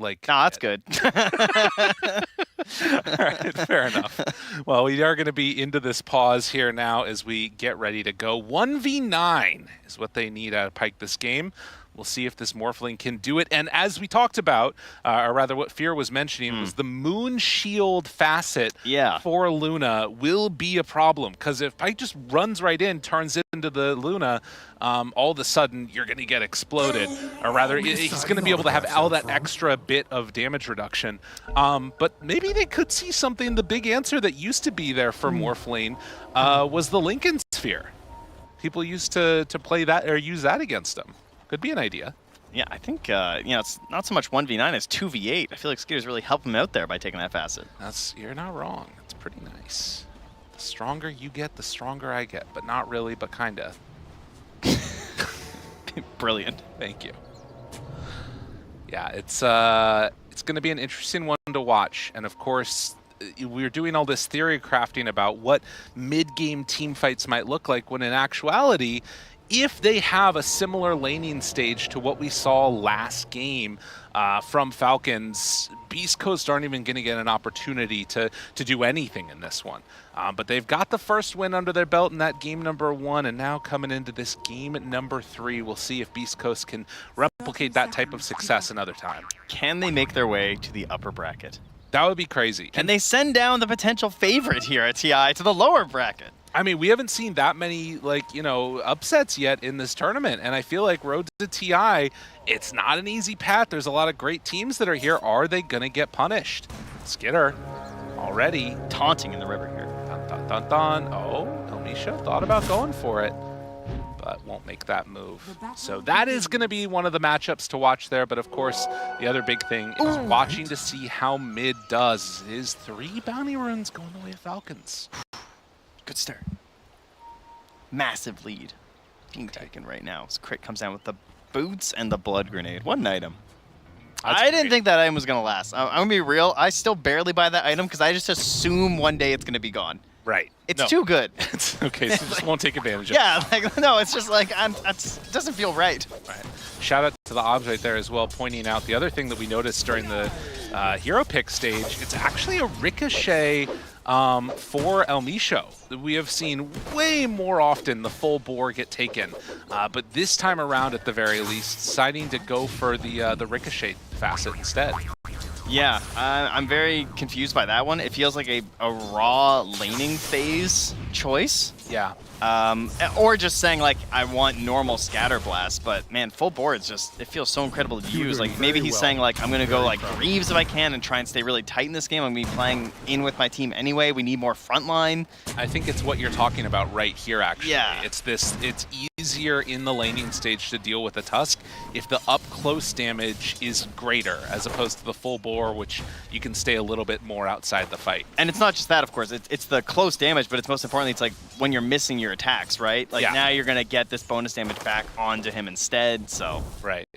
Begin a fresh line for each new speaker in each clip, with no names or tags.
like.
No, that's good.
All right, fair enough. Well, we are going to be into this pause here now as we get ready to go. 1v9 is what they need out of Pyke this game. We'll see if this Morphling can do it. And as we talked about, or rather what Fear was mentioning, was the Moon Shield facet for Luna will be a problem. Because if Pyke just runs right in, turns it into the Luna, all of a sudden you're going to get exploded. Or rather, he's going to be able to have all that extra bit of damage reduction. But maybe they could see something. The big answer that used to be there for Morphling was the Lincoln Sphere. People used to play that or use that against them. Could be an idea.
Yeah, I think, it's not so much 1v9 as 2v8. I feel like Skitter's really helping him out there by taking that facet.
You're not wrong. It's pretty nice. The stronger you get, the stronger I get. But not really, but kinda.
Brilliant.
Thank you. Yeah, it's going to be an interesting one to watch. And of course, we're doing all this theory crafting about what mid-game team fights might look like, when in actuality, if they have a similar laning stage to what we saw last game from Falcons, Beast Coast aren't even going to get an opportunity to do anything in this one. But they've got the first win under their belt in that game number 1, and now coming into this game number 3, we'll see if Beast Coast can replicate that type of success another time.
Can they make their way to the upper bracket?
That would be crazy.
Can they send down the potential favorite here at TI to the lower bracket?
I mean, we haven't seen that many, upsets yet in this tournament, and I feel like Road to TI, it's not an easy path. There's a lot of great teams that are here. Are they going to get punished? Skitter, already.
Taunting in the river here.
Dun, dun, dun, dun. Oh, Elmisha thought about going for it, but won't make that move. So that is going to be one of the matchups to watch there, but of course, the other big thing is watching to see how mid does. Is 3 bounty runes going the way of Falcons?
Good start. Massive lead being taken right now. So Crit comes down with the boots and the blood grenade. One item. I didn't think that item was going to last. I'm going to be real. I still barely buy that item because I just assume one day it's going to be gone.
Right.
It's too good.
It's okay, so just won't take advantage of it.
Yeah, no, it's just like, it doesn't feel right.
Right. Shout out to the Obs right there as well, pointing out the other thing that we noticed during the hero pick stage. It's actually a ricochet for Elmisho. We have seen way more often the full bore get taken, but this time around, at the very least, deciding to go for the ricochet facet instead.
Yeah, I'm very confused by that one. It feels like a raw laning phase choice.
Yeah.
Or just saying, like, I want normal scatter blast, but man, full board is just, it feels so incredible to use. Like, maybe he's saying, like, I'm going to go, like, Greaves if I can and try and stay really tight in this game. I'm going to be playing in with my team anyway. We need more frontline.
I think it's what you're talking about right here, actually.
Yeah.
It's easier in the laning stage to deal with a Tusk if the up-close damage is greater, as opposed to the full bore, which you can stay a little bit more outside the fight.
And it's not just that, of course. It's the close damage, but it's most importantly, it's like when you're missing your attacks, right? Like now you're going to get this bonus damage back onto him instead, so.
Right.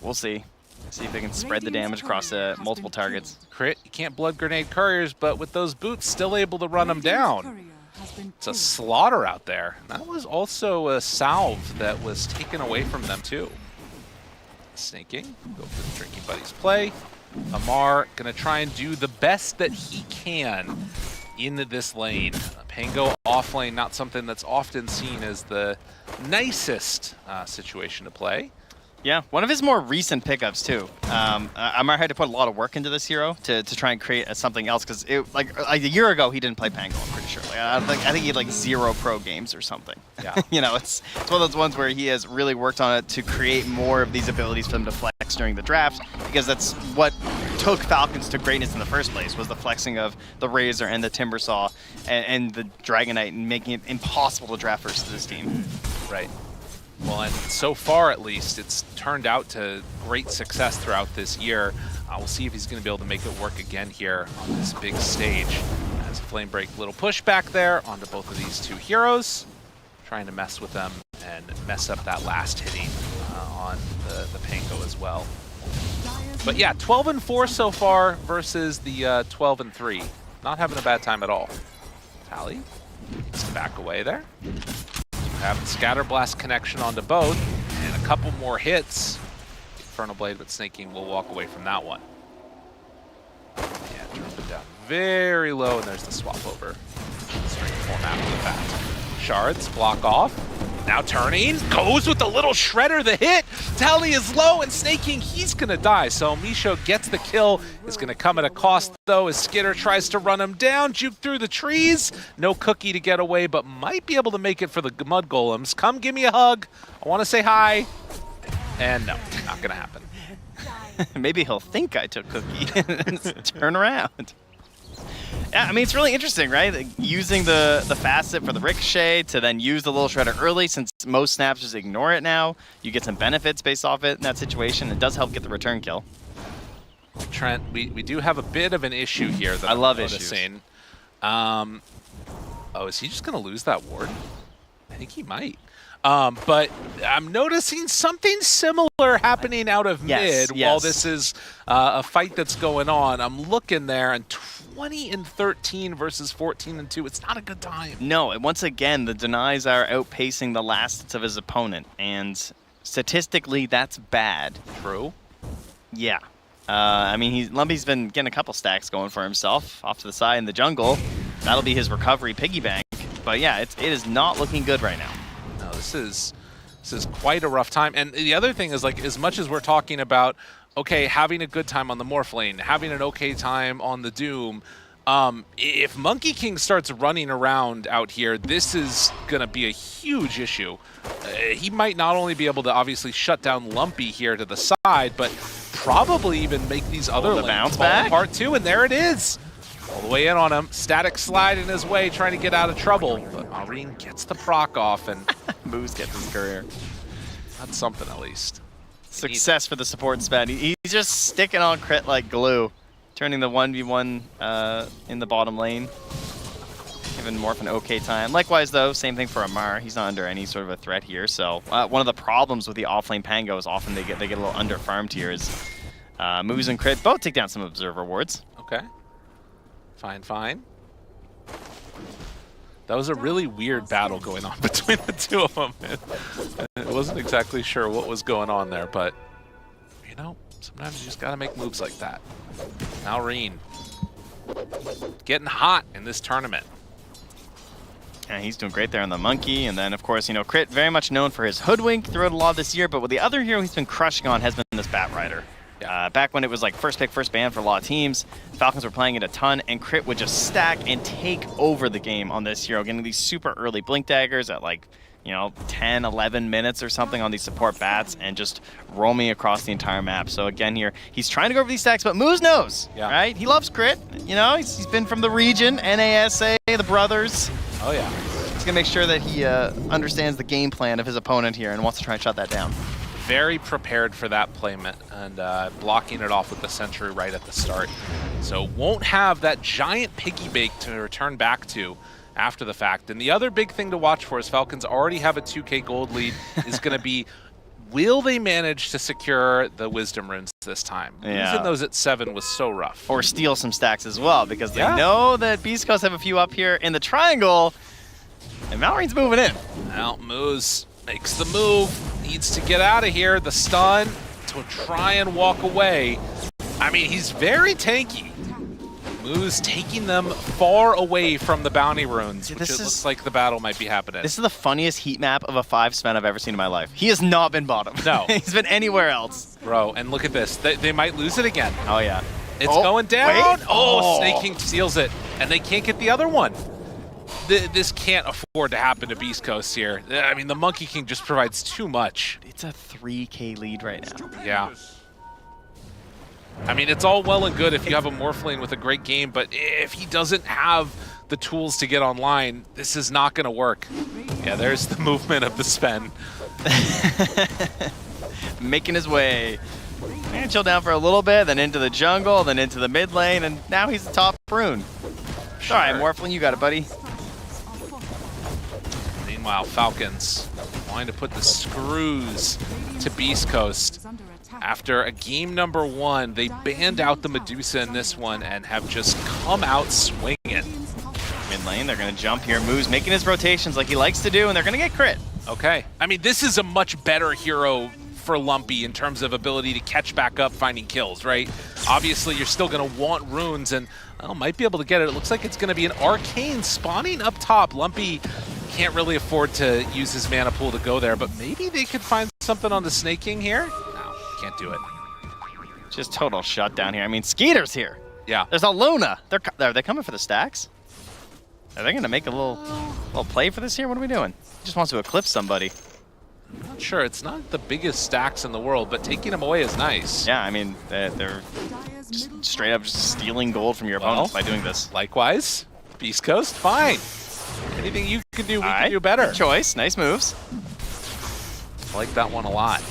We'll see. See if they can spread the damage across multiple targets.
Crit, you can't blood grenade couriers, but with those boots, still able to run them down. It's a slaughter out there. That was also a salve that was taken away from them too. Snaking, go for the Drinking Buddies play. Amar gonna try and do the best that he can in this lane. Pango off lane, not something that's often seen as the nicest situation to play.
Yeah, one of his more recent pickups too. Amar had to put a lot of work into this hero to try and create something else, because like a year ago he didn't play Pango, I'm pretty sure. Like, I think he had like 0 pro games or something.
Yeah.
You know, it's one of those ones where he has really worked on it to create more of these abilities for him to flex during the draft, because that's what took Falcons to greatness in the first place, was the flexing of the Razor and the Timbersaw and the Dragonite, and making it impossible to draft versus this team.
Right. Well, and so far, at least, it's turned out to great success throughout this year. We'll see if he's going to be able to make it work again here on this big stage. As Flame Break, little pushback there onto both of these two heroes, trying to mess with them and mess up that last hitting on the Pango as well. But yeah, 12-4 so far versus the 12-3. Not having a bad time at all. Tally needs to back away there. Have the Scatter Blast connection onto both, and a couple more hits. Infernal Blade, but Snaking will walk away from that one. very low, and there's the swap over. String form after the fact. Shards block off. Now turning, goes with the little shredder, the hit. Tally is low, and Snake King, he's gonna die. So Misho gets the kill. Is gonna come at a cost though, as Skitter tries to run him down, juke through the trees. No cookie to get away, but might be able to make it for the mud golems. Come give me a hug. I wanna say hi. And no, not gonna happen.
Maybe he'll think I took cookie and turn around. Yeah, I mean, it's really interesting, right? Like, using the facet for the ricochet to then use the little shredder early, since most snaps just ignore it now. You get some benefits based off it in that situation. It does help get the return kill.
Trent, we do have a bit of an issue here that
I love
I'm
issues.
noticing. Oh, is he just going to lose that ward? I think he might. But I'm noticing something similar happening out of mid while this is a fight that's going on. I'm looking there, and 20-13 versus 14-2. It's not a good time.
No, and once again, the denies are outpacing the last of his opponent, and statistically, that's bad.
True.
Yeah. I mean, Lumpy's been getting a couple stacks going for himself off to the side in the jungle. That'll be his recovery piggy bank. But yeah, it is not looking good right now.
No, this is quite a rough time. And the other thing is, like, as much as we're talking about, okay, having a good time on the Morph lane, having an okay time on the Doom, if Monkey King starts running around out here, this is going to be a huge issue. He might not only be able to obviously shut down Lumpy here to the side, but probably even make these other lanes fall apart too. And there it is. All the way in on him. Static slide in his way, trying to get out of trouble. But Maureen gets the proc off, and
Moose gets his career.
That's something at least.
Success for the support Sven. He's just sticking on crit like glue. Turning the 1v1 in the bottom lane. Giving Morph an okay time. Likewise, though, same thing for Amar. He's not under any sort of a threat here. So one of the problems with the offlane Pango is often they get a little under-farmed here. Is Moose and Crit both take down some Observer wards.
Okay. Fine. That was a really weird battle going on between the two of them. I wasn't exactly sure what was going on there, but, you know, sometimes you just got to make moves like that. Maureen getting hot in this tournament.
And he's doing great there on the Monkey. And then, of course, you know, Crit very much known for his Hoodwink throughout a lot this year. But with the other hero he's been crushing on has been this Bat Rider. Back when it was like first pick, first ban for a lot of teams, Falcons were playing it a ton, and Crit would just stack and take over the game on this hero, getting these super early Blink Daggers at like, you know, 10, 11 minutes or something on these support bats and just roaming across the entire map. So again here, he's trying to go over these stacks, but Moose knows, right? He loves Crit. You know, he's been from the region, NASA, the brothers.
Oh, yeah.
He's going to make sure that he understands the game plan of his opponent here and wants to try and shut that down.
Very prepared for that playment, and blocking it off with the Sentry right at the start. So won't have that giant piggy bank to return back to after the fact. And the other big thing to watch for is Falcons already have a 2K gold lead is going to be, will they manage to secure the Wisdom Runes this time? Losing those at 7 was so rough.
Or steal some stacks as well, because they know that Beast Coast have a few up here in the triangle, and Maureen's moving in.
Now Moose makes the move, needs to get out of here. The stun to try and walk away. I mean, he's very tanky. Moose taking them far away from the bounty runes, which it looks like the battle might be happening.
This is the funniest heat map of a 5 Sven I've ever seen in my life. He has not been bottom.
No.
He's been anywhere else.
Bro, and look at this. They might lose it again.
Oh, yeah.
It's going down.
Wait.
Oh, Snake King steals it, and they can't get the other one. This can't afford to happen to Beast Coast here. I mean, the Monkey King just provides too much.
It's a 3K lead right now.
Yeah. I mean, it's all well and good if you have a Morphlane with a great game, but if he doesn't have the tools to get online, this is not going to work. Yeah, there's the movement of the Sven.
Making his way. And chill down for a little bit, then into the jungle, then into the mid lane, and now he's the top rune. Sure. All right, Morphlane, you got it, buddy.
Meanwhile, Falcons wanting to put the screws to Beast Coast. After a game number 1, they banned out the Medusa in this one and have just come out swinging.
Mid lane, they're going to jump here. Moose making his rotations like he likes to do, and they're going to get crit.
Okay. I mean, this is a much better hero for Lumpy in terms of ability to catch back up, finding kills, right? Obviously, you're still going to want runes, and might be able to get it. It looks like it's going to be an arcane spawning up top. Lumpy can't really afford to use his mana pool to go there, but maybe they could find something on the Snake King here? No, can't do it.
Just total shutdown here. I mean, Skeeter's here.
Yeah.
There's a Luna. Are they coming for the stacks? Are they going to make a little play for this here? What are we doing? He just wants to eclipse somebody.
I'm not sure. It's not the biggest stacks in the world, but taking them away is nice.
Yeah, I mean, they're just straight up just stealing gold from your opponents by doing this.
Likewise, Beast Coast, fine. Anything you can do, we can do better.
Good choice. Nice moves.
I like that one a lot.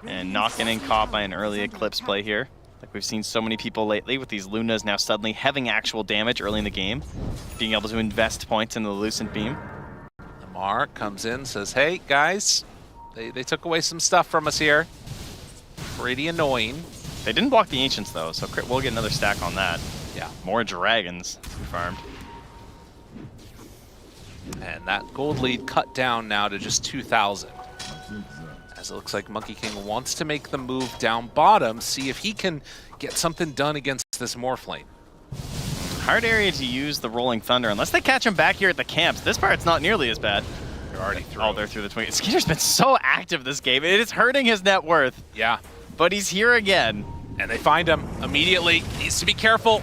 And not getting caught by an early eclipse play here. Like we've seen so many people lately with these Lunas now suddenly having actual damage early in the game. Being able to invest points in the Lucent Beam.
Lamar comes in, says, hey, guys, they took away some stuff from us here. Pretty annoying.
They didn't block the Ancients, though, so Crit will get another stack on that.
Yeah.
More dragons to be farmed.
And that gold lead cut down now to just 2,000. As it looks like Monkey King wants to make the move down bottom, see if he can get something done against this Morphlane.
Hard area to use the Rolling Thunder, unless they catch him back here at the camps. This part's not nearly as bad.
They're already through.
Oh, they're through the 20. Skeeter's been so active this game. It is hurting his net worth.
Yeah.
But he's here again.
And they find him immediately. Needs to be careful.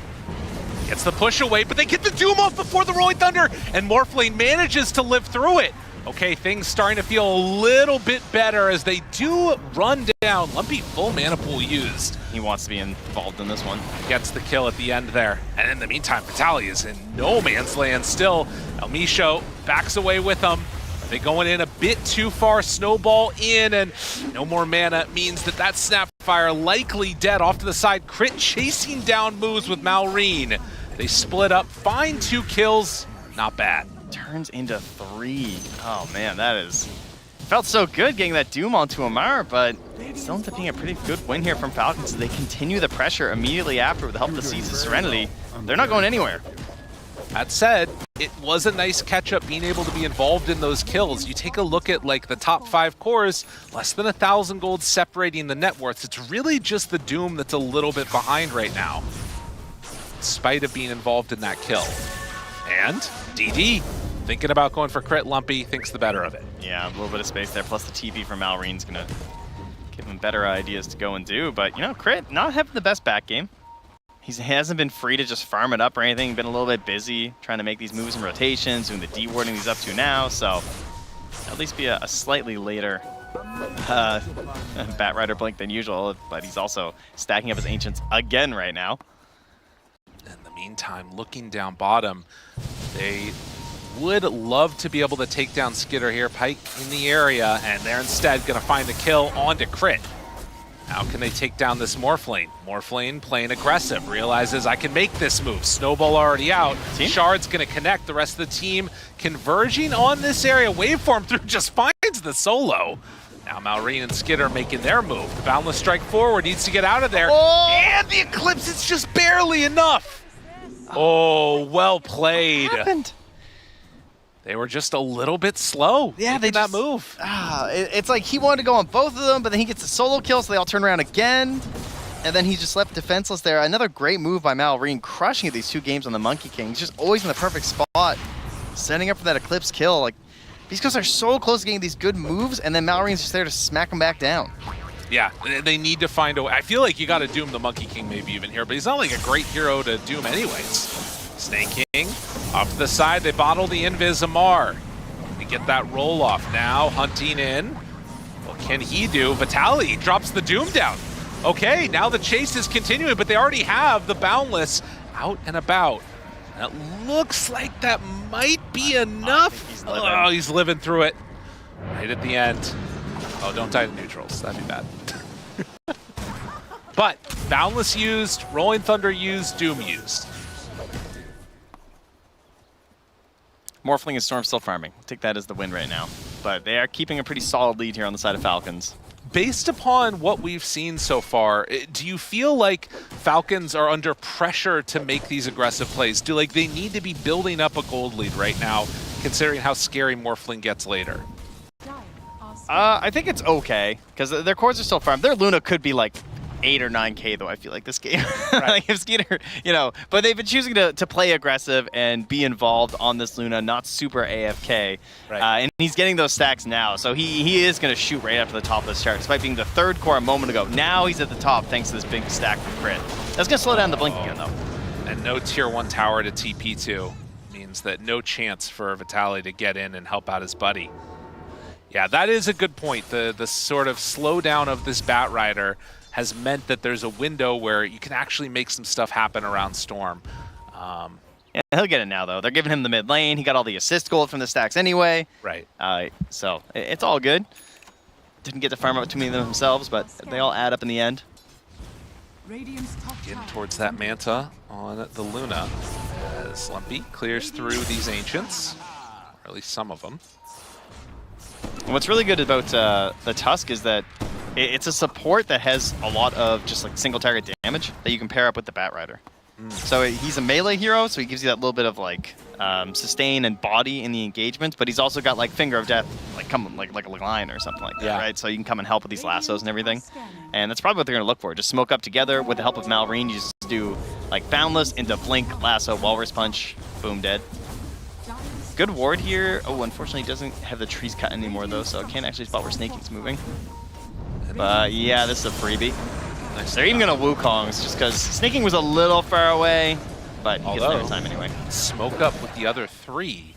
Gets the push away, but they get the Doom off before the Rolling Thunder, and Morphlane manages to live through it. Okay, things starting to feel a little bit better as they do run down. Lumpy full mana pool used.
He wants to be involved in this one.
Gets the kill at the end there. And in the meantime, Vitaly is in no man's land still. El Misho backs away with him. Are they going in a bit too far? Snowball in, and no more mana means that Snapfire likely dead off to the side. Crit chasing down moves with Malrine. They split up, find 2 kills. Not bad.
Turns into 3. Oh man, that is... Felt so good getting that Doom onto Amar, but it still ends up being a pretty good win here from Falcons. They continue the pressure immediately after with the help of the Seas of Serenity. They're not going anywhere.
That said, it was a nice catch-up being able to be involved in those kills. You take a look at like the top 5 cores, less than 1,000 gold separating the net worths. It's really just the Doom that's a little bit behind right now, in spite of being involved in that kill. And DD, thinking about going for Crit. Lumpy thinks the better of it.
Yeah, a little bit of space there, plus the TP from Malrine's gonna give him better ideas to go and do. But, you know, Crit not having the best back game. He hasn't been free to just farm it up or anything. Been a little bit busy trying to make these moves and rotations, doing the D-warding he's up to now. So at least be a slightly later Batrider blink than usual. But he's also stacking up his Ancients again right now.
In the meantime, looking down bottom, they would love to be able to take down Skitter here. Pike in the area, and they're instead going to find the kill onto Crit. How can they take down this Morphlane? Morphlane playing aggressive, realizes I can make this move. Snowball already out. Shard's going to connect. The rest of the team converging on this area. Waveform through just finds the solo. Now Malrine and Skitter making their move. The Boundless Strike forward needs to get out of there.
Oh!
And the Eclipse is just barely enough. Oh, well played.
What happened?
They were just a little bit slow.
Yeah, they
that
just,
move.
It's like he wanted to go on both of them, but then he gets a solo kill, so they all turn around again. And then he's just left defenseless there. Another great move by Malrine, crushing these 2 games on the Monkey King. He's just always in the perfect spot, setting up for that Eclipse kill. Like, these guys are so close to getting these good moves, and then Malrine's just there to smack them back down.
Yeah, they need to find a way. I feel like you got to doom the Monkey King maybe even here, but he's not like a great hero to doom anyways. Snake King, off to the side, they bottle the Invis Amar. They get that roll off now, hunting in. What can he do? Vitaly drops the Doom down. Okay, now the chase is continuing, but they already have the Boundless out and about. And it looks like that might be enough. He's living through it. Right at the end. Oh, don't die to neutrals. That'd be bad. But Boundless used, Rolling Thunder used, Doom used.
Morphling and Storm still farming. We'll take that as the win right now. But they are keeping a pretty solid lead here on the side of Falcons.
Based upon what we've seen so far, do you feel like Falcons are under pressure to make these aggressive plays? Do they need to be building up a gold lead right now, considering how scary Morphling gets later?
I think it's okay, because their cores are still farmed. Their Luna could be like 8 or 9K though, I feel like, this game.
Right.
Like if Skeeter, but they've been choosing to play aggressive and be involved on this Luna, not super AFK.
Right.
And he's getting those stacks now, so he is going to shoot right up to the top of this chart, despite being the 3rd core a moment ago. Now he's at the top thanks to this big stack from Crit. That's going to slow down the blink again though.
And no tier 1 tower to TP2 means that no chance for Vitaly to get in and help out his buddy. Yeah, that is a good point. The sort of slowdown of this Bat Rider has meant that there's a window where you can actually make some stuff happen around Storm.
Yeah, he'll get it now, though. They're giving him the mid lane. He got all the assist gold from the stacks anyway.
Right.
So it's all good. Didn't get to farm up too many of them themselves, but they all add up in the end.
Getting towards that Manta on the Luna as Lumpy clears through these Ancients, or at least some of them.
And what's really good about the Tusk is that it's a support that has a lot of just like single target damage that you can pair up with the Bat Rider. So he's a melee hero, so he gives you that little bit of like sustain and body in the engagement, but he's also got like Finger of Death, like a line or something like that, right? So you can come and help with these lassos and everything. And that's probably what they're going to look for. Just smoke up together with the help of Malrine. You just do like Boundless into Blink, Lasso, Walrus Punch, boom, dead. Good ward here. Oh, unfortunately, he doesn't have the trees cut anymore though, so can't actually spot where Snaking's moving. But yeah, this is a freebie. They're even going to Wukongs just because Snaking was a little far away, but he gets there in time anyway.
Smoke up with the other 3,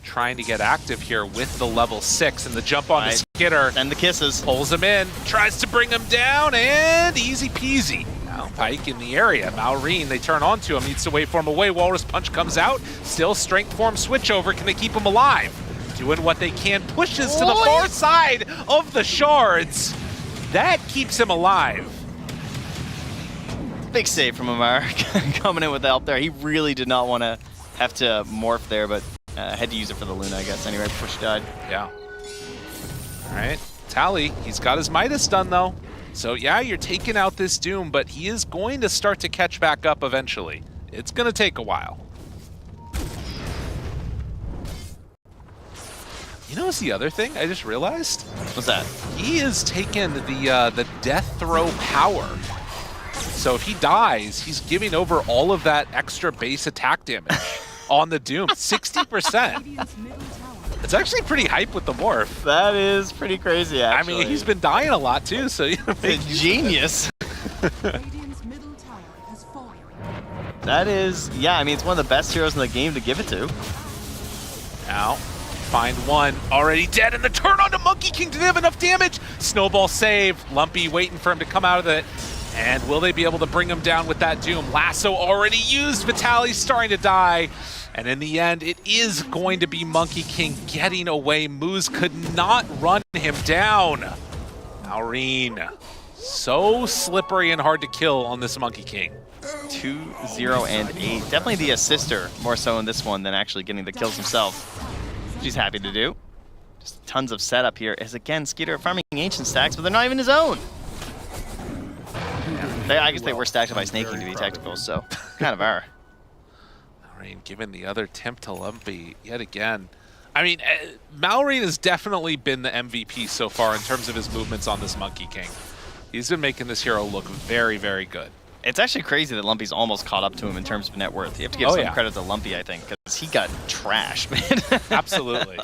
trying to get active here with the level 6, and the jump on the Skitter.
And the kisses.
Pulls him in, tries to bring him down, and easy peasy. Now Pike in the area. Malrine, they turn onto him, needs to wait for him away. Walrus Punch comes out, still strength form switch over. Can they keep him alive? Doing what they can, pushes to the far side of the shards. That keeps him alive.
Big save from Amar coming in with the help there. He really did not want to have to morph there, but had to use it for the Luna, I guess, anyway, before she died.
Yeah. All right. Tally, he's got his Midas done, though. So, yeah, you're taking out this Doom, but he is going to start to catch back up eventually. It's going to take a while. You know what's the other thing I just realized?
What's that?
He has taken the death throw power. So if he dies, he's giving over all of that extra base attack damage on the Doom. 60%. It's actually pretty hype with the morph.
That is pretty crazy, actually.
I mean, he's been dying a lot, too, so...
It's a genius. That is... Yeah, I mean, it's one of the best heroes in the game to give it to.
Now, find one. Already dead, and the turn on to Monkey King. Do they have enough damage? Snowball save. Lumpy waiting for him to come out of it. And will they be able to bring him down with that Doom? Lasso already used. Vitaly's starting to die. And in the end, it is going to be Monkey King getting away. Moose could not run him down. Malrine, so slippery and hard to kill on this Monkey King.
2-0 and 8. Definitely the assister more so in this one than actually getting the kills himself. She's happy to do. Just tons of setup here. As again, Skeeter farming ancient stacks, but they're not even his own. I guess they were stacked by Snaking to be technical, so kind of are.
Malrine giving the other temp to Lumpy yet again. I mean, Malrine has definitely been the MVP so far in terms of his movements on this Monkey King. He's been making this hero look very, very good.
It's actually crazy that Lumpy's almost caught up to him in terms of net worth. You have to give some credit to Lumpy, I think, because he got trashed, man.
Absolutely.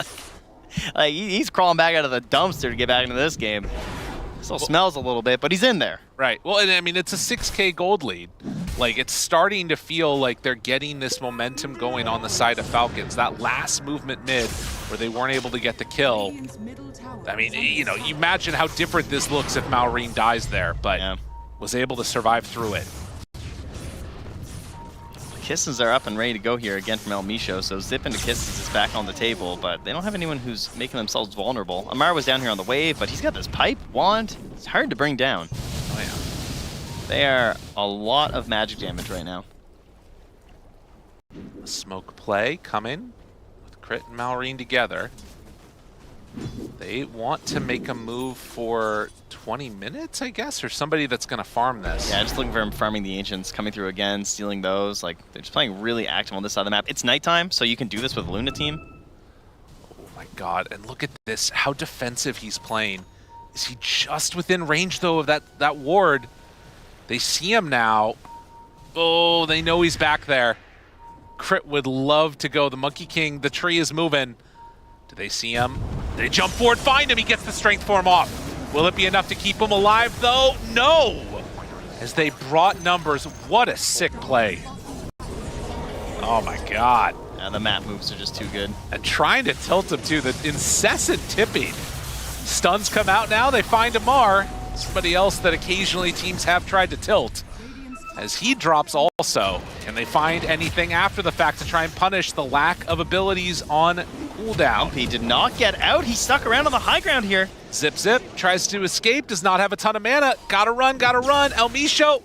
Like, he's crawling back out of the dumpster to get back into this game. Still smells a little bit, but he's in there.
Right. Well, and I mean, it's a 6K gold lead. Like, it's starting to feel like they're getting this momentum going on the side of Falcons. That last movement mid where they weren't able to get the kill. I mean, you know, you imagine how different this looks if Malrine dies there, but was able to survive through it.
Kisses are up and ready to go here again from El Micho, so Zip into Kisses is back on the table, but they don't have anyone who's making themselves vulnerable. Amar was down here on the wave, but he's got this pipe, wand. It's hard to bring down.
Oh, yeah.
They are a lot of magic damage right now.
A smoke play coming with Crit and Malrine together. They want to make a move for 20 minutes, I guess, or somebody that's going to farm this.
Yeah, just looking for him farming the Ancients, coming through again, stealing those. Like, they're just playing really active on this side of the map. It's nighttime, so you can do this with Luna team.
Oh my my god, and look at this, how defensive he's playing. Is he just within range, though, of that ward? They see him now. Oh, they know he's back there. Crit would love to go. The Monkey King, the tree is moving. Do they see him? They jump forward, find him. He gets the strength form off. Will it be enough to keep him alive, though? No! As they brought numbers, what a sick play. Oh my god.
Yeah, the map moves are just too good.
And trying to tilt him, too. The incessant tipping. Stuns come out now. They find Amar. Somebody else that occasionally teams have tried to tilt. As he drops also. Can they find anything after the fact to try and punish the lack of abilities on cooldown?
He did not get out. He stuck around on the high ground here.
Zip Zip tries to escape, does not have a ton of mana. Gotta run, gotta run. El Misho,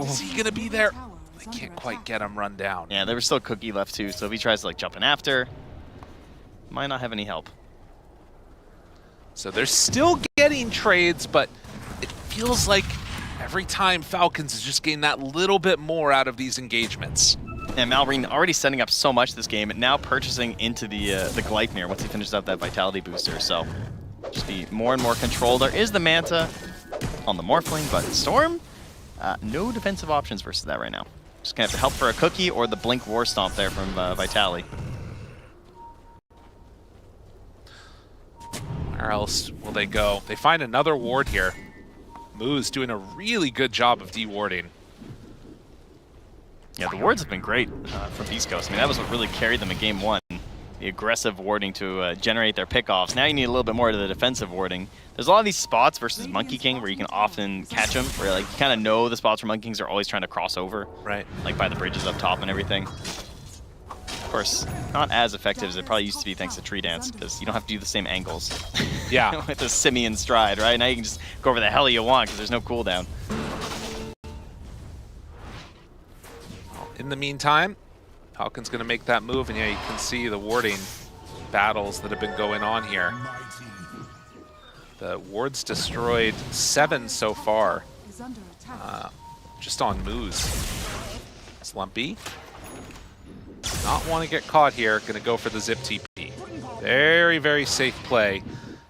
is he gonna be there? They can't quite get him run down.
Yeah, there was still Cookie left too, so if he tries to like jump in after, might not have any help.
So they're still getting trades, but it feels like every time Falcons is just getting that little bit more out of these engagements.
And Malrine already setting up so much this game, and now purchasing into the Gleipnir once he finishes up that Vitality booster. So just be more and more controlled. There is the Manta on the Morphling, but Storm, no defensive options versus that right now. Just gonna have to help for a Cookie or the Blink War Stomp there from Vitality.
Where else will they go? They find another ward here. Moo's doing a really good job of dewarding.
Yeah, the wards have been great from beastcoast. I mean, that was what really carried them in game one. The aggressive warding to generate their pickoffs. Now you need a little bit more to the defensive warding. There's a lot of these spots versus Monkey King where you can often catch them, where like you kind of know the spots where Monkey Kings are always trying to cross over.
Right.
Like by the bridges up top and everything. Of course, not as effective as it probably used to be thanks to Tree Dance, because you don't have to do the same angles.
Yeah.
With the Simian stride, right? Now you can just go over the hell you want because there's no cooldown.
In the meantime, Falcon's going to make that move, and yeah, you can see the warding battles that have been going on here. The wards destroyed 7 so far, just on Moose. Slumpy. Not want to get caught here, going to go for the Zip TP. Very, very safe play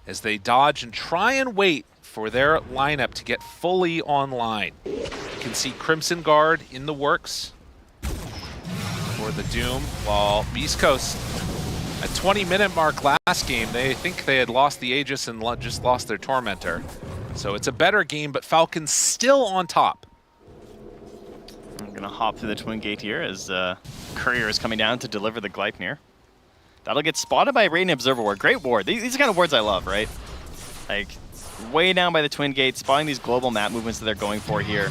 as they dodge and try and wait for their lineup to get fully online. You can see Crimson Guard in the works for the Doom, while Beast Coast at 20-minute mark last game, they think they had lost the Aegis and just lost their Tormentor. So it's a better game, but Falcons still on top.
I'm gonna hop through the Twin Gate here as Courier is coming down to deliver the Gleipnir. That'll get spotted by Radiant Observer Ward. Great ward. These are the kind of wards I love, right? Like, way down by the Twin Gate, spotting these global map movements that they're going for here.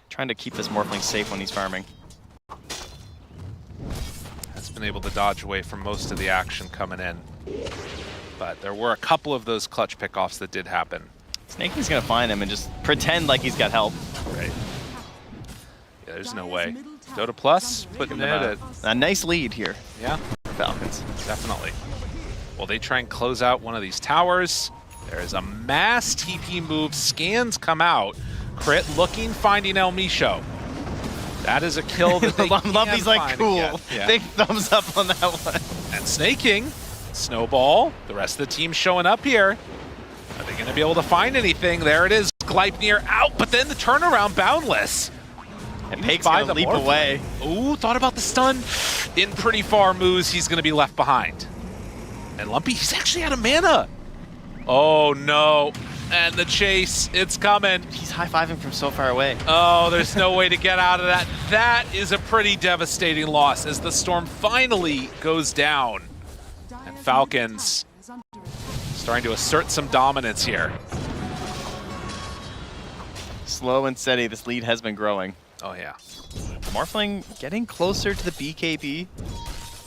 Trying to keep this Morphling safe when he's farming.
Has been able to dodge away from most of the action coming in. But there were a couple of those clutch pickoffs that did happen.
Snakey's gonna find him and just pretend like he's got help.
Right. Yeah, there's no way. Dota Plus putting it at
a nice lead here.
Yeah.
Falcons.
Definitely. Well, they try and close out one of these towers. There is a mass TP move. Scans come out. Crit looking, finding El Misho. That is a kill that they
love these like cool.
Yeah.
Big thumbs up on that one.
And snaking. Snowball. The rest of the team showing up here. Are they going to be able to find anything? There it is. Gleipnir out, but then the turnaround boundless.
And Pake's gonna leap away.
Ooh, thought about the stun. In pretty far moves, he's gonna be left behind. And Lumpy, he's actually out of mana. Oh no. And the chase, it's coming.
He's high-fiving from so far away.
Oh, there's no way to get out of that. That is a pretty devastating loss as the storm finally goes down. And Falcons starting to assert some dominance here.
Slow and steady, this lead has been growing.
Oh yeah.
Morphling getting closer to the BKB.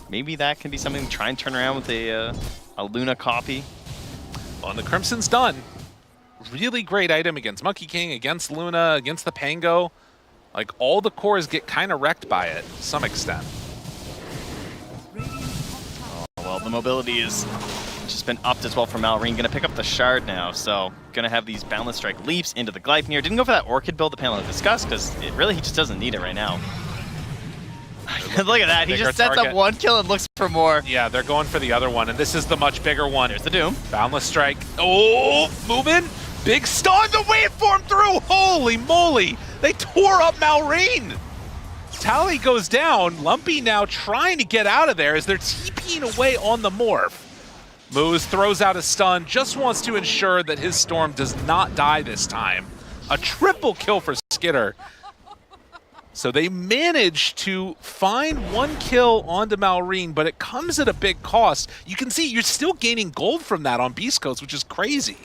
Maybe that can be something to try and turn around with a Luna copy.
Well, and the Crimson's done. Really great item against Monkey King, against Luna, against the Pango. Like, all the cores get kind of wrecked by it to some extent.
Oh, well, the mobility is just been upped as well for Malrine. Gonna pick up the Shard now, so gonna have these Boundless Strike leaps into the Gleipnir. Didn't go for that Orchid build the panel had discussed, because he just doesn't need it right now. Look at that. He just sets up one kill and looks for more.
Yeah, they're going for the other one, and this is the much bigger one.
There's the Doom.
Boundless Strike. Oh, moving. Big stun, the waveform through. Holy moly. They tore up Malrine. Tally goes down. Lumpy now trying to get out of there as they're TPing away on the morph. Moose throws out a stun, just wants to ensure that his Storm does not die this time. A triple kill for Skitter. So they manage to find one kill onto Malrine, but it comes at a big cost. You can see you're still gaining gold from that on Beast Coast, which is crazy.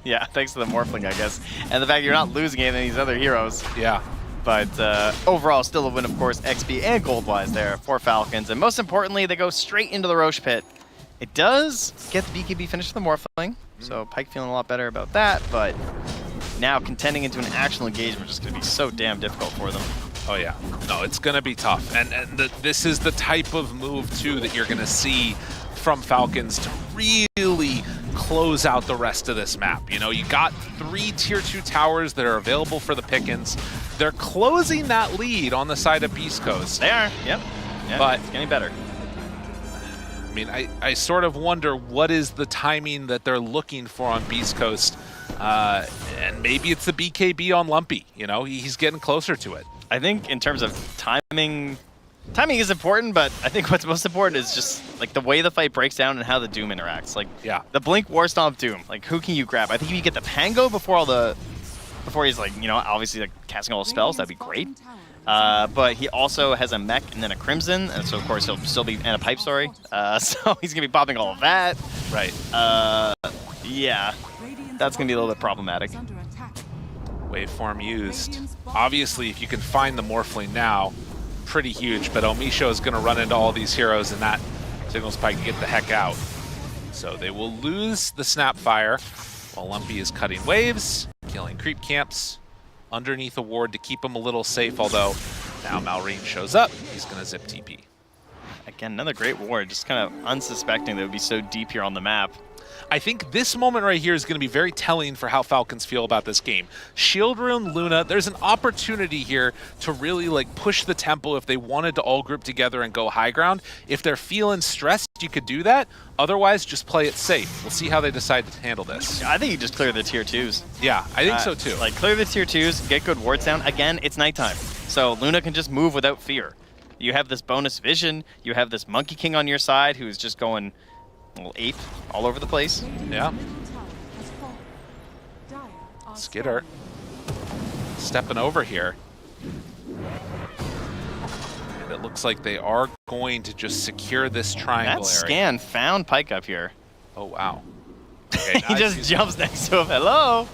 Yeah, thanks to the Morphling, I guess. And the fact you're not losing any of these other heroes.
Yeah.
But overall, still a win, of course, XP and gold-wise there for Falcons. And most importantly, they go straight into the Roche Pit. It does get the BKB finish for the Morphling, so Pyke feeling a lot better about that, but now contending into an actual engagement is going to be so damn difficult for them.
Oh yeah, no, it's going to be tough. And this is the type of move, too, that you're going to see from Falcons to really close out the rest of this map. You know, you got 3 tier 2 towers that are available for the pickings. They're closing that lead on the side of Beast Coast.
They are, yep. Yeah,
but
it's getting better.
I mean, I sort of wonder what is the timing that they're looking for on Beast Coast. And maybe it's the BKB on Lumpy. You know, he's getting closer to it.
I think in terms of timing is important, but I think what's most important is just like the way the fight breaks down and how the Doom interacts. Like,
yeah,
the Blink War Stomp Doom. Like, who can you grab? I think if you get the Pango before he's like, you know, obviously like casting all the spells, that'd be great. But he also has a mech and then a Crimson, and so of course he'll still be, and a Pipe, sorry. So he's gonna be popping all of that.
Right.
Yeah, that's gonna be a little bit problematic.
Waveform used. Obviously, if you can find the Morphling now, pretty huge, but Omisho is gonna run into all these heroes, and that signals Pyke to get the heck out. So they will lose the Snapfire while Lumpy is cutting waves, killing creep camps underneath a ward to keep him a little safe, although now Malrine shows up. He's going to zip TP.
Again, another great ward, just kind of unsuspecting that it would be so deep here on the map.
I think this moment right here is going to be very telling for how Falcons feel about this game. Shield Rune, Luna, there's an opportunity here to really like push the tempo if they wanted to all group together and go high ground. If they're feeling stressed, you could do that. Otherwise, just play it safe. We'll see how they decide to handle this.
I think you just clear the tier 2s.
Yeah, I think so too.
Like, clear the tier 2s, get good wards down. Again, it's nighttime, so Luna can just move without fear. You have this bonus vision, you have this Monkey King on your side who's just going a little ape all over the place.
Yeah. Skitter stepping over here. And it looks like they are going to just secure this triangle
that
area.
Scan found Pyke up here.
Oh, wow. Okay,
he just jumps next to him. Hello.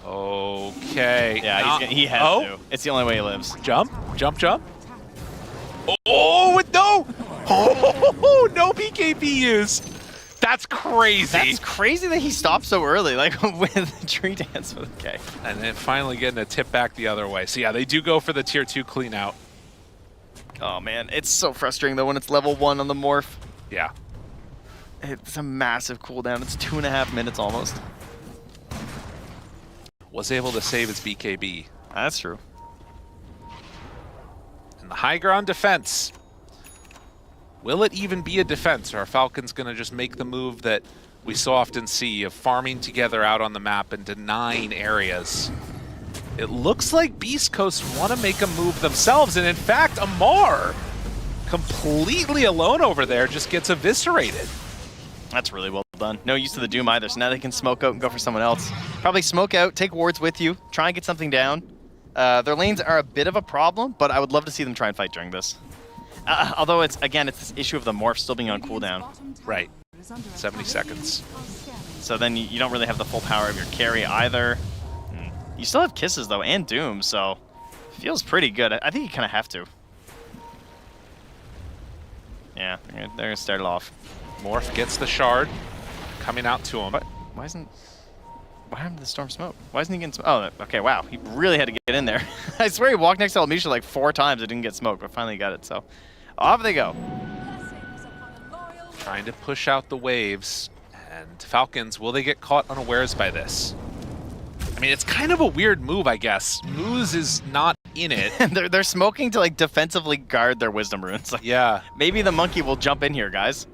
Okay.
Yeah, he has to. It's the only way he lives.
Jump, jump, jump. Oh, no. Oh, no BKB use. That's crazy.
That's crazy that he stopped so early, like with the tree dance. Okay.
And then finally getting a tip back the other way. So yeah, they do go for the tier 2 clean out.
Oh man, it's so frustrating though when it's level 1 on the morph.
Yeah.
It's a massive cooldown. It's 2.5 minutes almost.
Was able to save his BKB.
That's true.
And the high ground defense. Will it even be a defense, or are Falcons going to just make the move that we so often see of farming together out on the map and denying areas? It looks like Beast Coast want to make a move themselves, and in fact, Amar, completely alone over there, just gets eviscerated.
That's really well done. No use to the Doom either, so now they can smoke out and go for someone else. Probably smoke out, take wards with you, try and get something down. Their lanes are a bit of a problem, but I would love to see them try and fight during this. Although it's this issue of the morph still being on cooldown.
Right. 70 seconds.
So then you don't really have the full power of your carry either. You still have Kisses though, and Doom, so feels pretty good. I think you kind of have to. Yeah, they're gonna start it off.
Morph gets the shard, coming out to him.
What happened to the Storm Smoke? Why isn't he getting smoke? Oh, okay, wow. He really had to get in there. I swear he walked next to Almisha like 4 times. It didn't get smoked, but finally got it, so off they go.
Trying to push out the waves. And Falcons, will they get caught unawares by this? I mean, it's kind of a weird move, I guess. Moose is not in it.
they're smoking to like defensively guard their wisdom runes. Like,
Yeah.
maybe the monkey will jump in here, guys.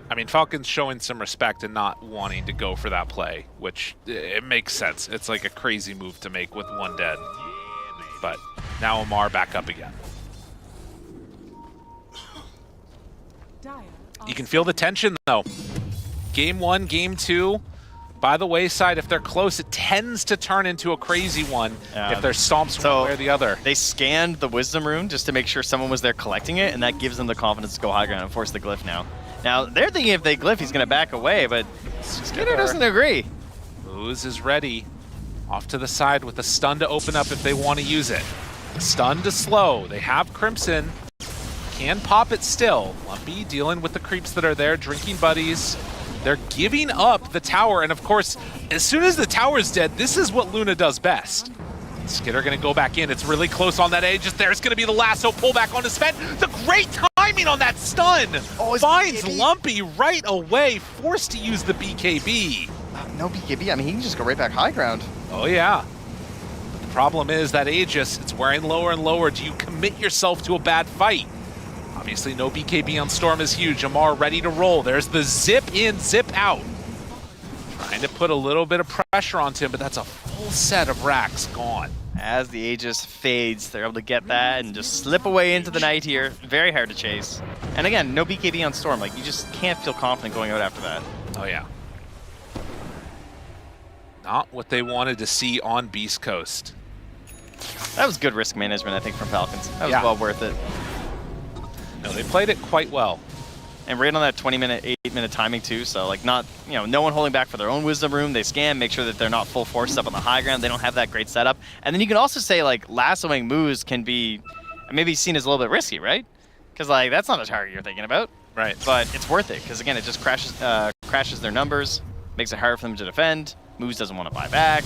I mean, Falcons showing some respect and not wanting to go for that play, which it makes sense. It's like a crazy move to make with one dead. But now Amar back up again. You can feel the tension, though. Game 1, Game 2, by the wayside, if they're close, it tends to turn into a crazy one if there's stomps one way or the other.
They scanned the wisdom rune just to make sure someone was there collecting it, and that gives them the confidence to go high ground and force the glyph now. Now, they're thinking if they glyph, he's going to back away, but Skitter doesn't agree.
Ooze is ready. Off to the side with a stun to open up if they want to use it. Stun to slow. They have Crimson. Can pop it still. Lumpy dealing with the creeps that are there, drinking buddies. They're giving up the tower, and of course, as soon as the tower's dead, this is what Luna does best. Skitter gonna go back in. It's really close on that edge. There's gonna be the lasso pullback on his Sven. The great timing on that stun finds
BKB?
Lumpy right away, forced to use the BKB.
No BKB. I mean, he can just go right back high ground.
Oh yeah. But the problem is that Aegis, it's wearing lower and lower. Do you commit yourself to a bad fight? Obviously, no BKB on Storm is huge. Amar ready to roll. There's the zip in, zip out. Trying to put a little bit of pressure onto him, but that's a full set of racks gone.
As the Aegis fades, they're able to get that and just slip away into the night here. Very hard to chase. And again, no BKB on Storm. Like, you just can't feel confident going out after that.
Oh, yeah. Not what they wanted to see on Beast Coast.
That was good risk management, I think, from Falcons. That was well worth it.
No, they played it quite well.
And right on that 20-minute, 8-minute timing too, so like not, no one holding back for their own wisdom room. They scan, make sure that they're not full force up on the high ground. They don't have that great setup. And then you can also say like lassoing moves can be maybe seen as a little bit risky, right? Because like that's not a target you're thinking about.
Right.
But it's worth it because again, it just crashes their numbers, makes it hard for them to defend. Moves doesn't want to buy back.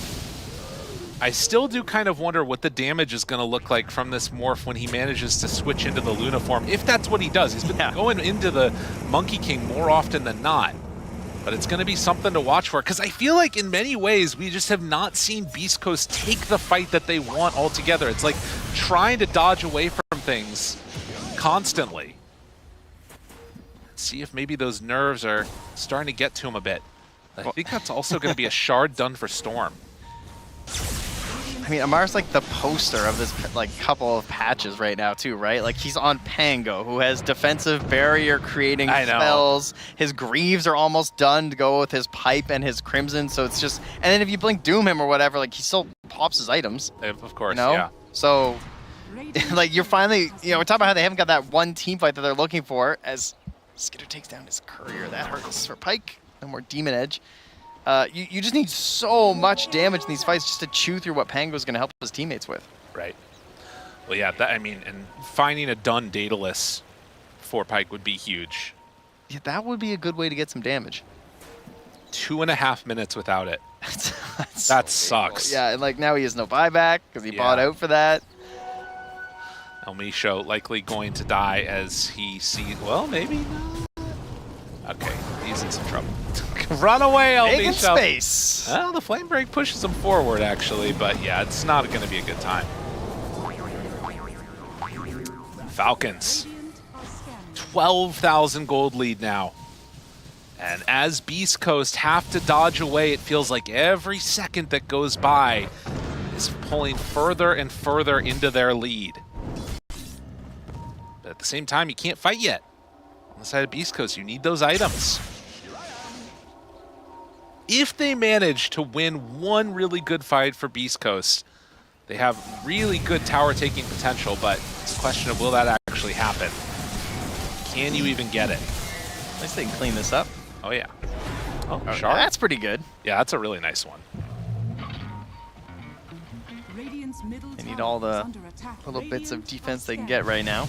I still do kind of wonder what the damage is going to look like from this morph when he manages to switch into the Luna form, if that's what he does. He's been going into the Monkey King more often than not. But it's going to be something to watch for, because I feel like in many ways we just have not seen Beast Coast take the fight that they want altogether. It's like trying to dodge away from things constantly. Let's see if maybe those nerves are starting to get to him a bit. I think that's also going to be a shard done for Storm.
I mean, Amar's like the poster of this like couple of patches right now too, right? Like he's on Pango, who has defensive barrier creating spells. His Greaves are almost done to go with his Pipe and his Crimson, so it's just, and then if you blink Doom him or whatever, like he still pops his items.
Of course,
yeah. So, like you're finally, we're talking about how they haven't got that one team fight that they're looking for as Skitter takes down his Courier. That hurts for Pike. No more Demon Edge. You just need so much damage in these fights just to chew through what Pango's going to help his teammates with.
Right. Well, yeah, I mean, and finding a done Daedalus for Pike would be huge.
Yeah, that would be a good way to get some damage.
2.5 minutes without it. That sucks.
Yeah, and like now he has no buyback because he bought out for that.
El Misho likely going to die as he sees, well, maybe not. Okay, he's in some trouble. Run away, El
Big in
Misho.
Space.
Well, the Flame Break pushes him forward, actually, but yeah, it's not going to be a good time. Falcons. 12,000 gold lead now. And as Beast Coast have to dodge away, it feels like every second that goes by is pulling further and further into their lead. But at the same time, you can't fight yet. On the side of Beast Coast, you need those items. If they manage to win one really good fight for Beast Coast, they have really good tower taking potential, but it's a question of will that actually happen? Can you even get it?
At least they can clean this up.
Oh yeah. Oh,
Okay,
Shard.
that's pretty good.
Yeah, that's a really nice one.
They need all the little bits of defense they can get right now.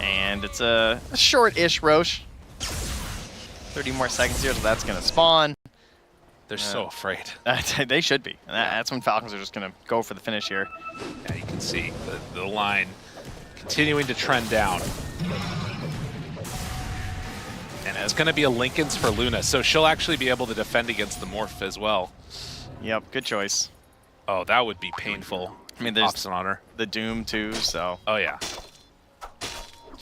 And it's a short-ish Roche. 30 more seconds here, so that's going to spawn.
They're so afraid.
They should be. And that's when Falcons are just going to go for the finish here.
Yeah, you can see the line continuing to trend down. And it's going to be a Linken's for Luna, so she'll actually be able to defend against the Morph as well.
Yep, good choice.
Oh, that would be painful.
I mean, there's
Pops an honor.
the Doom too, so.
Oh, yeah.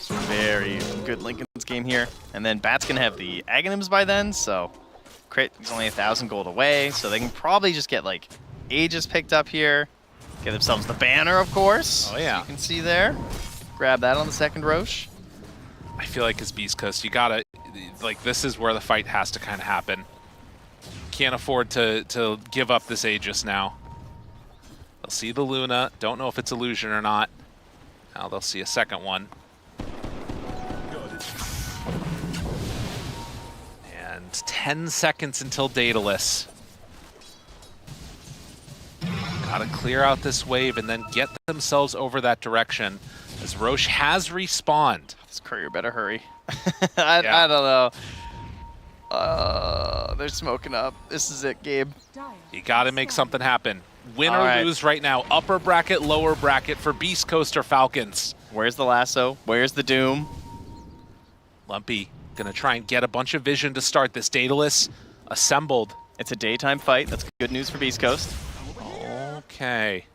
Very good Lincoln's game here. And then Bat's going to have the Aghanims by then, so Crit is only 1,000 gold away, so they can probably just get, like, Aegis picked up here. Get themselves the banner, of course.
Oh, yeah.
You can see there. Grab that on the second Roche.
I feel like as Beast Coast, you gotta, like, this is where the fight has to kind of happen. Can't afford to give up this Aegis now. They'll see the Luna. Don't know if it's illusion or not. Now they'll see a second one. And 10 seconds until Daedalus. Gotta clear out this wave and then get themselves over that direction, as Roche has respawned.
This courier better hurry. I don't know. They're smoking up. This is it, Gabe.
You gotta make something happen. Win or lose right now. Upper bracket, lower bracket for Beast Coast or Falcons.
Where's the lasso? Where's the Doom?
Lumpy gonna try and get a bunch of vision to start this. Daedalus assembled.
It's a daytime fight. That's good news for Beast Coast.
Okay.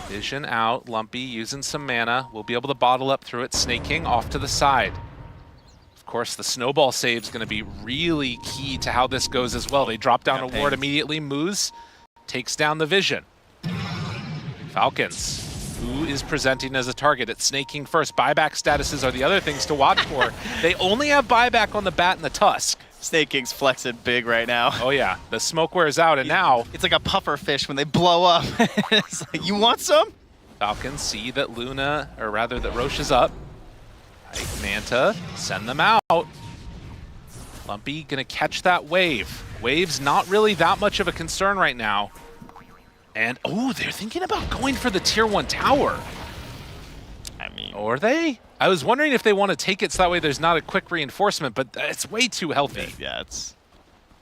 Vision out. Lumpy using some mana. We'll be able to bottle up through it. Snake King off to the side. Of course, the snowball save is going to be really key to how this goes as well. They drop down a ward immediately. Moose takes down the Vision. Falcons, who is presenting as a target? It's Snake King first. Buyback statuses are the other things to watch for. They only have buyback on the Bat and the Tusk.
Snake King's flexing big right now.
Oh yeah, the smoke wears out, and now
it's like a puffer fish when they blow up. It's like, you want some?
Falcons see that Luna, or rather that Roche is up. Right, Manta, send them out. Lumpy gonna catch that wave. Wave's not really that much of a concern right now. And, oh, they're thinking about going for the tier 1 tower.
I mean...
Or they? I was wondering if they want to take it so that way there's not a quick reinforcement, but it's way too healthy.
Yeah, it's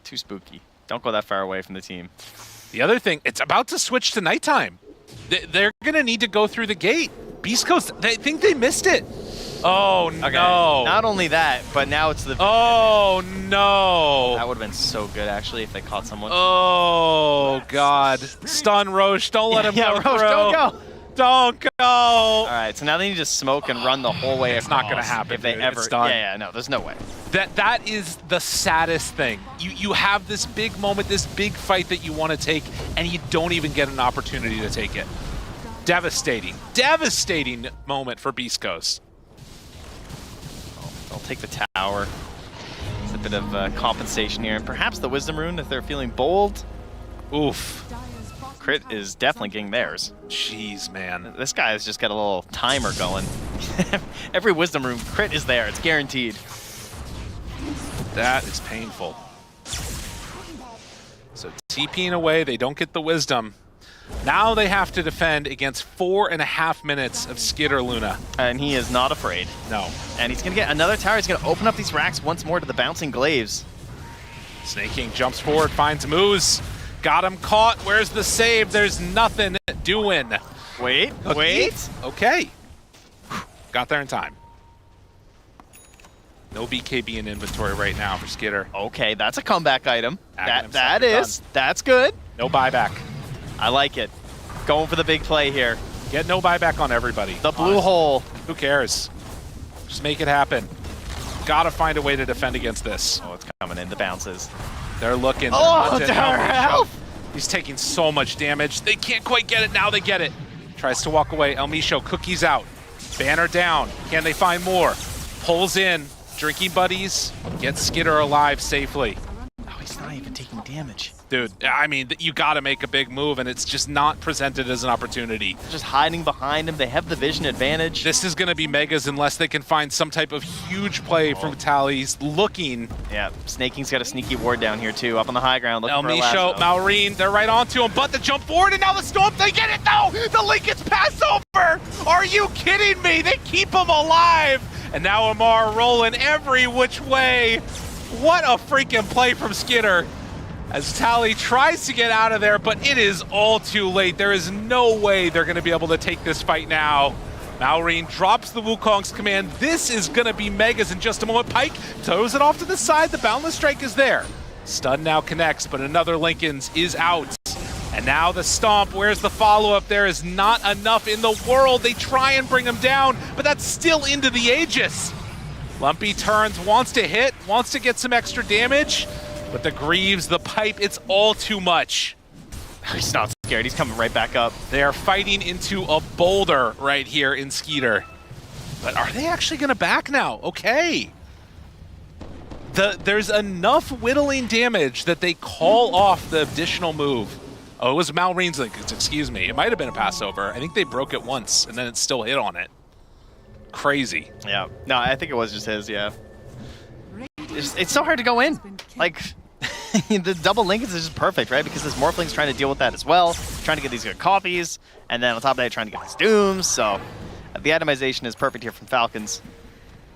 too spooky. Don't go that far away from the team.
The other thing, it's about to switch to nighttime. They're going to need to go through the gate. Beast Coast, they think they missed it. Oh, okay. No.
Not only that, but now it's the...
Oh, no.
That would have been so good, actually, if they caught someone.
Oh, God. Stun Roche. Don't let him go
Roche,
through.
don't go.
Don't go.
All right, so now they need to smoke and run the whole way across.
It's not going to happen,
if they
dude.
ever.
It's done.
Yeah, no, there's no way.
That is the saddest thing. You have this big moment, this big fight that you want to take, and you don't even get an opportunity to take it. Devastating, devastating moment for Beast Coast.
They'll take the tower. It's a bit of compensation here, and perhaps the Wisdom Rune if they're feeling bold.
Oof.
Crit is definitely getting theirs.
Jeez, man.
This guy has just got a little timer going. Every Wisdom Rune, Crit is there. It's guaranteed.
That is painful. So TPing away, they don't get the Wisdom. Now they have to defend against 4.5 minutes of Skitter Luna.
And he is not afraid.
No.
And he's going to get another tower. He's going to open up these racks once more to the bouncing glaives.
Snake King jumps forward, finds Moose. Got him caught. Where's the save? There's nothing doing.
Wait.
Okay. Got there in time. No BKB in inventory right now for Skitter.
Okay, that's a comeback item.
That is.
That's good.
No buyback.
I like it. Going for the big play here.
Get no buyback on everybody.
The blue hole.
Who cares? Just make it happen. Gotta find a way to defend against this.
Oh, it's coming in. The bounces.
They're looking.
Oh, help!
He's taking so much damage. They can't quite get it. Now they get it. Tries to walk away. El Micho, cookies out. Banner down. Can they find more? Pulls in. Drinking buddies. Gets Skitter alive safely.
Oh, he's not even taking damage.
Dude, I mean, you got to make a big move, and it's just not presented as an opportunity.
Just hiding behind him. They have the vision advantage.
This is going to be Megas unless they can find some type of huge play from Tally's looking.
Yeah, Snake King's got a sneaky ward down here, too, up on the high ground.
El Micho, Maureen, they're right onto him, but the jump forward, and now the Storm, they get it, though! The Lincoln's pass over! Are you kidding me? They keep him alive! And now Amar rolling every which way. What a freaking play from Skitter. As Tally tries to get out of there, but it is all too late. There is no way they're going to be able to take this fight now. Maureen drops the Wukong's command. This is going to be Megas in just a moment. Pyke throws it off to the side. The Boundless Strike is there. Stun now connects, but another Lincoln's is out. And now the stomp. Where's the follow-up? There is not enough in the world. They try and bring him down, but that's still into the Aegis. Lumpy turns, wants to hit, wants to get some extra damage, but the Greaves, the pipe, it's all too much.
He's not scared. He's coming right back up.
They are fighting into a boulder right here in Skeeter. But are they actually going to back now? Okay. There's enough whittling damage that they call off the additional move. Oh, it was Malreen's link, excuse me. It might have been a passover. I think they broke it once, and then it still hit on it. Crazy.
Yeah. No, I think it was just his, yeah. It's so hard to go in. Like, the double link is just perfect, right? Because this Morphling's trying to deal with that as well, trying to get these good copies, and then on top of that, trying to get these dooms. So the itemization is perfect here from Falcons.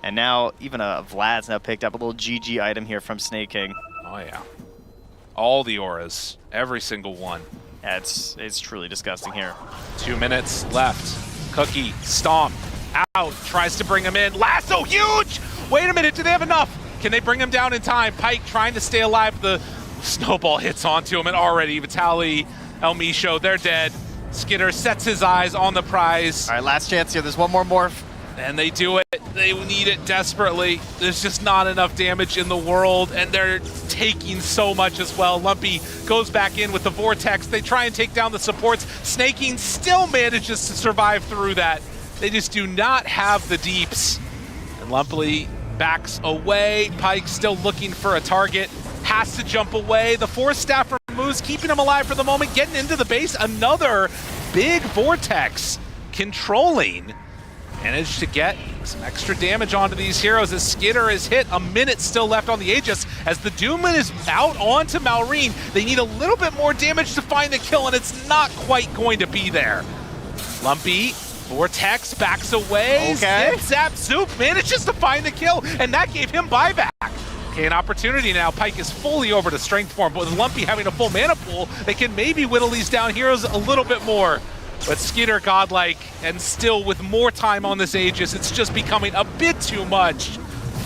And now, even Vlad's now picked up a little GG item here from Snake King.
Oh, yeah. All the auras, every single one.
Yeah, it's truly disgusting here.
2 minutes left. Cookie, stomp, out, tries to bring him in. Lasso, huge! Wait a minute, do they have enough? Can they bring him down in time? Pike trying to stay alive. The snowball hits onto him, and already Vitaly, El Misho, they're dead. Skitter sets his eyes on the prize.
All right, last chance here. There's one more morph.
And they do it. They need it desperately. There's just not enough damage in the world, and they're taking so much as well. Lumpy goes back in with the Vortex. They try and take down the supports. Snaking still manages to survive through that. They just do not have the deeps. And Lumpy backs away. Pike still looking for a target. Has to jump away. The Force Staff removes, keeping him alive for the moment. Getting into the base. Another big Vortex controlling. Managed to get some extra damage onto these heroes as Skitter is hit. A minute still left on the Aegis as the Doomman is out onto Malreen. They need a little bit more damage to find the kill, and it's not quite going to be there. Lumpy, Vortex backs away.
Okay.
Zip, zap, zoop, manages to find the kill, and that gave him buyback. Okay, an opportunity now. Pike is fully over to strength form, but with Lumpy having a full mana pool, they can maybe whittle these down heroes a little bit more. But Skitter godlike, and still with more time on this Aegis, it's just becoming a bit too much.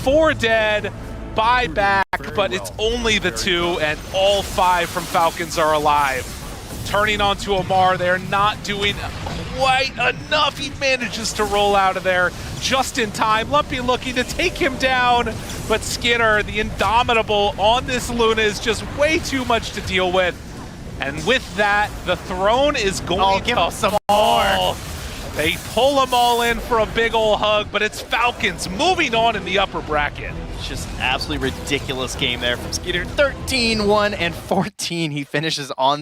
4 dead, buyback, but it's only the 2, and all 5 from Falcons are alive. Turning onto Amar, they're not doing quite enough. He manages to roll out of there just in time. Lumpy looking to take him down, but Skitter, the Indomitable on this Luna, is just way too much to deal with. And with that, the throne is going to
some
fall. They pull them all in for a big ol' hug, but it's Falcons moving on in the upper bracket.
It's just absolutely ridiculous game there from Skeeter. 13-1 and 14. He finishes on